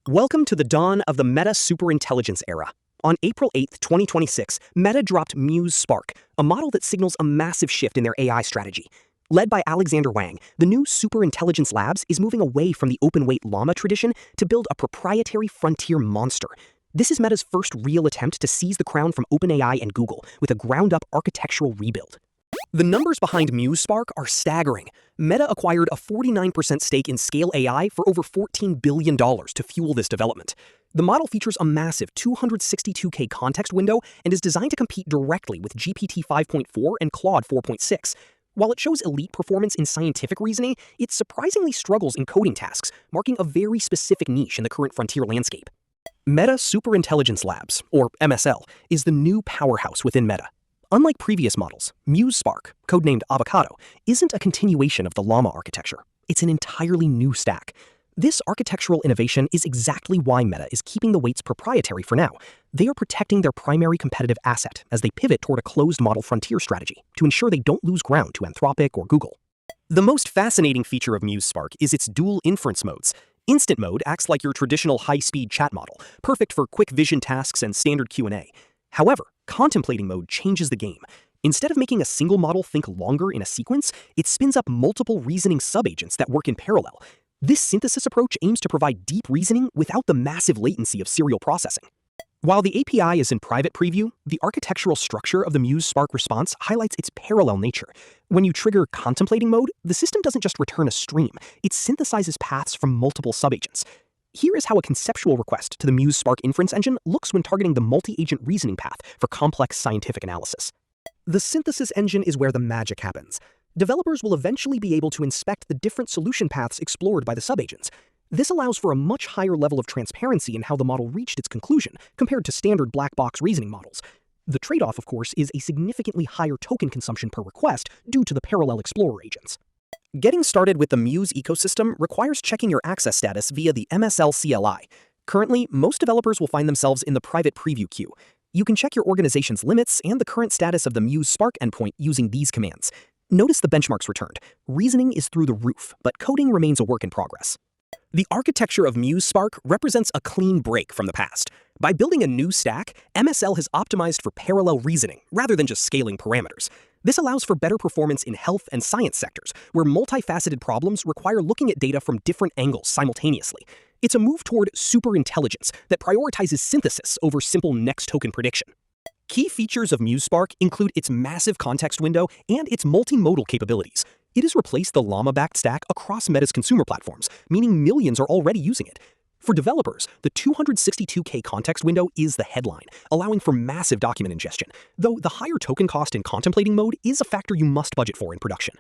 Welcome to the dawn of the Meta Superintelligence era. On April 8, 2026, Meta dropped Muse Spark, a model that signals a massive shift in their AI strategy. Led by Alexander Wang, the new Superintelligence Labs is moving away from the open-weight llama tradition to build a proprietary frontier monster. This is Meta's first real attempt to seize the crown from OpenAI and Google with a ground-up architectural rebuild. The numbers behind Muse Spark are staggering. Meta acquired a 49% stake in Scale AI for over $14 billion to fuel this development. The model features a massive 262K context window and is designed to compete directly with GPT 5.4 and Claude 4.6. While it shows elite performance in scientific reasoning, it surprisingly struggles in coding tasks, marking a very specific niche in the current frontier landscape. Meta Superintelligence Labs, or MSL, is the new powerhouse within Meta. Unlike previous models, Muse Spark, codenamed Avocado, isn't a continuation of the Llama architecture. It's an entirely new stack. This architectural innovation is exactly why Meta is keeping the weights proprietary for now. They are protecting their primary competitive asset as they pivot toward a closed model frontier strategy to ensure they don't lose ground to Anthropic or Google. The most fascinating feature of Muse Spark is its dual inference modes. Instant mode acts like your traditional high-speed chat model, perfect for quick vision tasks and standard Q&A. However, contemplating mode changes the game. Instead of making a single model think longer in a sequence, it spins up multiple reasoning subagents that work in parallel. This synthesis approach aims to provide deep reasoning without the massive latency of serial processing. While the API is in private preview, the architectural structure of the Muse Spark response highlights its parallel nature. When you trigger contemplating mode, the system doesn't just return a stream, it synthesizes paths from multiple subagents. Here is how a conceptual request to the Muse Spark inference engine looks when targeting the multi-agent reasoning path for complex scientific analysis. The synthesis engine is where the magic happens. Developers will eventually be able to inspect the different solution paths explored by the subagents. This allows for a much higher level of transparency in how the model reached its conclusion compared to standard black box reasoning models. The trade-off, of course, is a significantly higher token consumption per request due to the parallel explorer agents. Getting started with the Muse ecosystem requires checking your access status via the MSL CLI. Currently, most developers will find themselves in the private preview queue. You can check your organization's limits and the current status of the Muse Spark endpoint using these commands. Notice the benchmarks returned. Reasoning is through the roof, but coding remains a work in progress. The architecture of Muse Spark represents a clean break from the past. By building a new stack, MSL has optimized for parallel reasoning rather than just scaling parameters. This allows for better performance in health and science sectors, where multifaceted problems require looking at data from different angles simultaneously. It's a move toward superintelligence that prioritizes synthesis over simple next token prediction. Key features of Muse Spark include its massive context window and its multimodal capabilities. It has replaced the Llama-backed stack across Meta's consumer platforms, meaning millions are already using it. For developers, the 262K context window is the headline, allowing for massive document ingestion, though the higher token cost in contemplating mode is a factor you must budget for in production.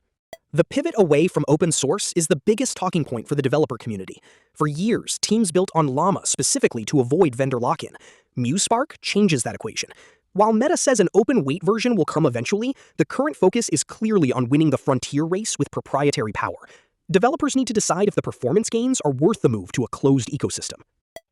The pivot away from open source is the biggest talking point for the developer community. For years, teams built on Llama specifically to avoid vendor lock-in. Muse Spark changes that equation. While Meta says an open-weight version will come eventually, the current focus is clearly on winning the frontier race with proprietary power. Developers need to decide if the performance gains are worth the move to a closed ecosystem.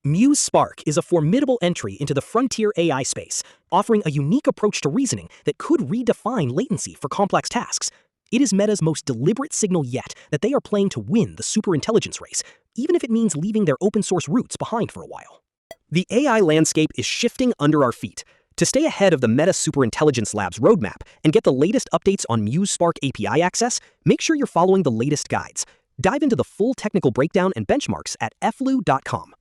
Muse Spark is a formidable entry into the frontier AI space, offering a unique approach to reasoning that could redefine latency for complex tasks. It is Meta's most deliberate signal yet that they are playing to win the superintelligence race, even if it means leaving their open-source roots behind for a while. The AI landscape is shifting under our feet. To stay ahead of the Meta Superintelligence Labs roadmap and get the latest updates on Muse Spark API access, make sure you're following the latest guides. Dive into the full technical breakdown and benchmarks at effloow.com.